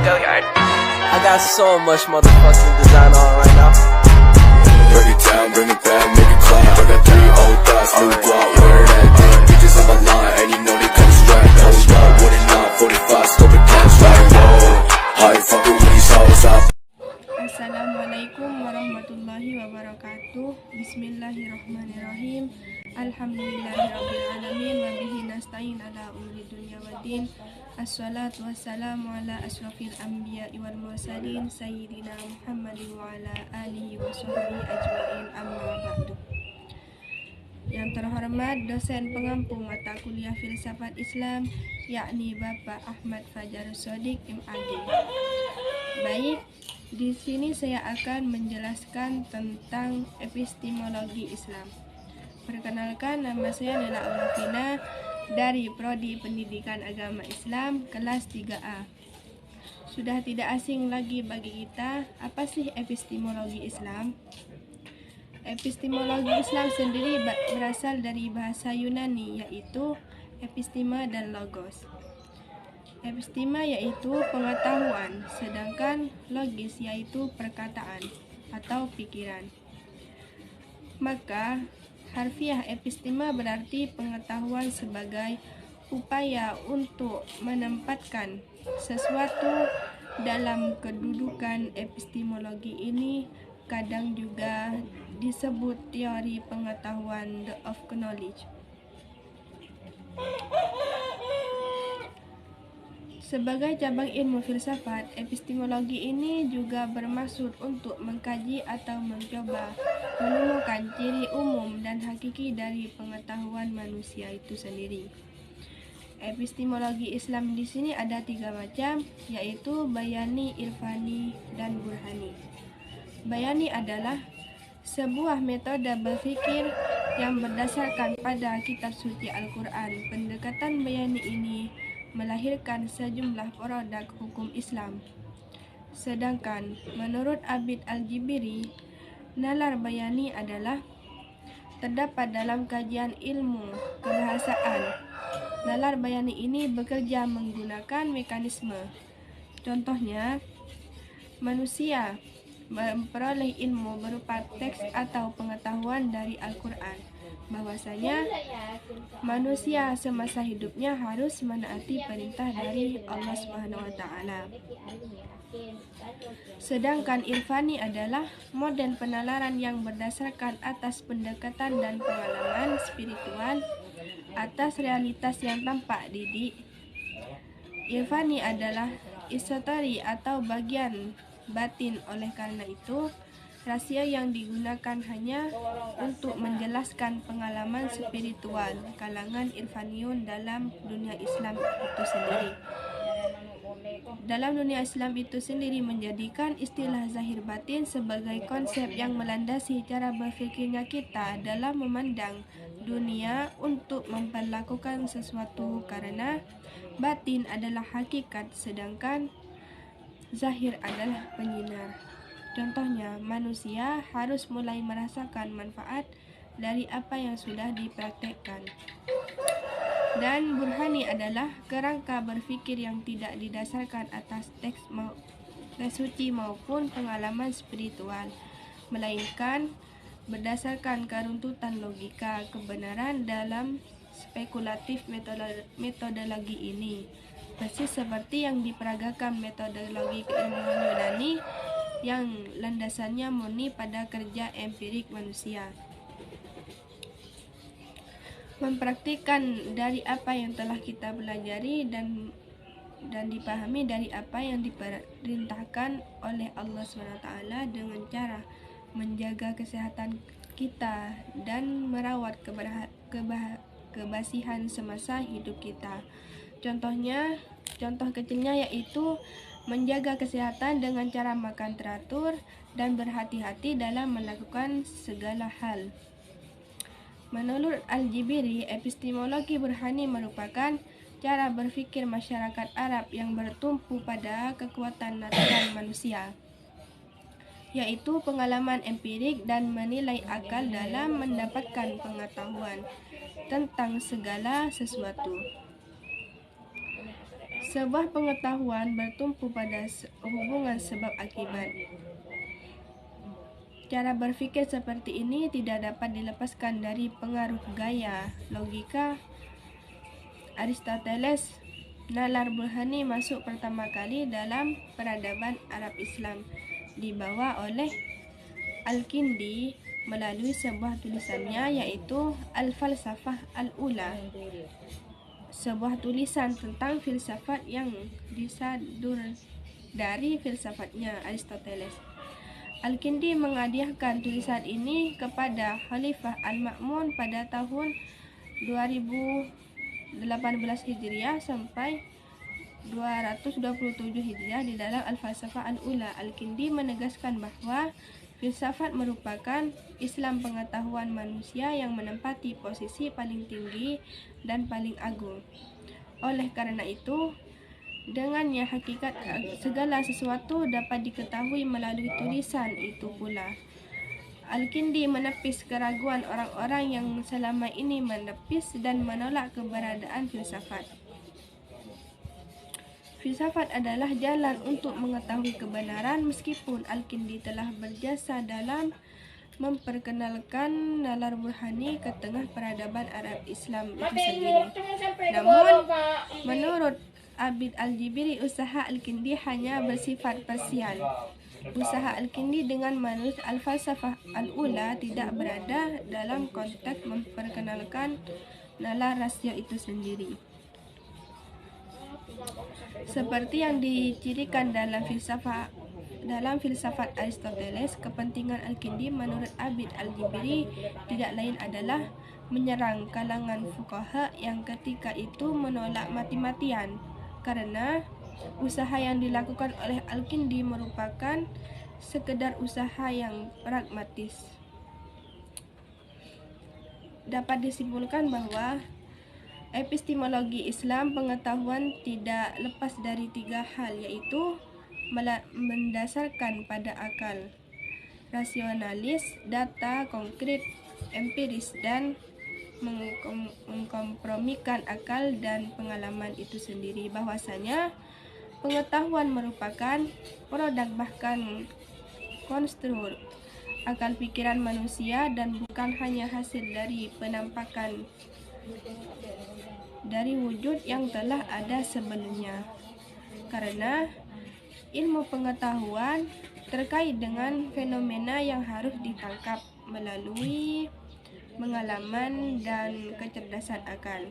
go yard. I got so much motherfucking design on right now. Bring it down, bring it back, make it clap. I got 3 old thoughts, new block, where that damn bitches on my line, and you know they come straight. Hold up, wouldn't not 45, stupid cash like whoa. How you fucking with these hoes up? Assalamualaikum warahmatullahi wabarakatuh. Bismillahirrahmanirrahim. Alhamdulillahirrabbilalamin. Wabihi nasta'in ala umri dunya waddin. Assalatu wassalamu ala asrafil anbiya'i wal mursalin Sayyidina Muhammadin wa ala alihi wa sahbihi ajma'in, amma ba'du. Yang terhormat dosen pengampu mata kuliah filsafat Islam, yakni Bapak Ahmad Fajarus Shodiq MAG. Baik, di sini saya akan menjelaskan tentang epistemologi Islam. Perkenalkan, nama saya Nela Alwafina dari Prodi Pendidikan Agama Islam kelas 3A. Sudah tidak asing lagi bagi kita, apa sih epistemologi Islam? Epistemologi Islam sendiri berasal dari bahasa Yunani, yaitu episteme dan logos. Episteme yaitu pengetahuan, sedangkan logis yaitu perkataan atau pikiran. Maka harfiah episteme berarti pengetahuan sebagai upaya untuk menempatkan sesuatu dalam kedudukan. Epistemologi ini kadang juga disebut teori pengetahuan, the of knowledge. Sebagai cabang ilmu filsafat, epistemologi ini juga bermaksud untuk mengkaji atau mencoba menemukan ciri umum dan hakiki dari pengetahuan manusia itu sendiri. Epistemologi Islam di sini ada 3 macam, yaitu bayani, irfani, dan burhani. Bayani adalah sebuah metode berpikir yang berdasarkan pada kitab suci Al-Quran. Pendekatan bayani ini melahirkan sejumlah produk hukum Islam. Sedangkan menurut Abid Al-Jibiri, nalar bayani adalah terdapat dalam kajian ilmu kebahasaan. Nalar bayani ini bekerja menggunakan mekanisme. Contohnya, manusia memperoleh ilmu berupa teks atau pengetahuan dari Al-Quran, bahwasanya manusia semasa hidupnya harus menaati perintah dari Allah SWT. Sedangkan irfani adalah model penalaran yang berdasarkan atas pendekatan dan pengalaman spiritual atas realitas yang tampak didik. Irfani adalah esoterik atau bagian batin, oleh karena itu rasio yang digunakan hanya untuk menjelaskan pengalaman spiritual kalangan irfaniun dalam dunia Islam itu sendiri. Dalam dunia Islam itu sendiri menjadikan istilah zahir batin sebagai konsep yang melandasi cara berfikirnya kita dalam memandang dunia untuk memperlakukan sesuatu, karena batin adalah hakikat sedangkan zahir adalah penyinar. Contohnya, manusia harus mulai merasakan manfaat dari apa yang sudah dipraktekkan. Dan burhani adalah kerangka berpikir yang tidak didasarkan atas teks suci maupun pengalaman spiritual, melainkan berdasarkan keruntutan logika kebenaran dalam spekulatif metodologi ini, persis seperti yang diperagakan metodologi keilmuan Yunani yang landasannya murni pada kerja empirik manusia. Mempraktikkan dari apa yang telah kita pelajari dan dipahami dari apa yang diperintahkan oleh Allah SWT dengan cara menjaga kesehatan kita dan merawat kebersihan semasa hidup kita. Contoh kecilnya yaitu menjaga kesehatan dengan cara makan teratur dan berhati-hati dalam melakukan segala hal. Menurut Al-Jibiri, epistemologi burhani merupakan cara berpikir masyarakat Arab yang bertumpu pada kekuatan natural manusia, yaitu pengalaman empirik dan menilai akal dalam mendapatkan pengetahuan tentang segala sesuatu. Sebuah pengetahuan bertumpu pada hubungan sebab akibat. Cara berfikir seperti ini tidak dapat dilepaskan dari pengaruh gaya logika Aristoteles. Nalar burhani masuk pertama kali dalam peradaban Arab Islam, dibawa oleh Al-Kindi melalui sebuah tulisannya yaitu Al-Falsafah Al-Ula, sebuah tulisan tentang filsafat yang disadur dari filsafatnya Aristoteles. Al-Kindi menghadiahkan tulisan ini kepada Khalifah Al-Ma'mun pada tahun 2018 Hijriah sampai 227 Hijriah. Di dalam Al-Falsafah Al-Ula, Al-Kindi menegaskan bahwa filsafat merupakan Islam pengetahuan manusia yang menempati posisi paling tinggi dan paling agung. Oleh karena itu, dengannya hakikat segala sesuatu dapat diketahui melalui tulisan itu pula. Al-Kindi menepis keraguan orang-orang yang selama ini menepis dan menolak keberadaan filsafat. Filsafat adalah jalan untuk mengetahui kebenaran. Meskipun Al-Kindi telah berjasa dalam memperkenalkan nalar burhani ke tengah peradaban Arab Islam itu sendiri, namun menurut Abid Al-Jibri, usaha Al-Kindi hanya bersifat parsial. Usaha Al-Kindi dengan menulis Al-Falsafah Al-Ula tidak berada dalam konteks memperkenalkan nalar rasio itu sendiri. Seperti yang dicirikan dalam filsafat Aristoteles, kepentingan Al-Kindi menurut Abid Al-Jibri tidak lain adalah menyerang kalangan fuqaha yang ketika itu menolak mati-matian, karena usaha yang dilakukan oleh Al-Kindi merupakan sekedar usaha yang pragmatis. Dapat disimpulkan bahwa epistemologi Islam pengetahuan tidak lepas dari tiga hal, yaitu mendasarkan pada akal rasionalis, data konkret empiris, dan mengkompromikan akal dan pengalaman itu sendiri. Bahwasanya pengetahuan merupakan produk bahkan konstruk akal pikiran manusia dan bukan hanya hasil dari penampakan dari wujud yang telah ada sebelumnya. Karena ilmu pengetahuan terkait dengan fenomena yang harus ditangkap melalui pengalaman dan kecerdasan akal.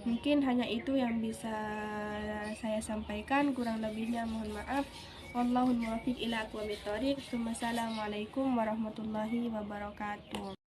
Mungkin hanya itu yang bisa saya sampaikan, kurang lebihnya mohon maaf. Wallahul muwaffiq ila aqwamit thoriq. Wassalamualaikum warahmatullahi wabarakatuh.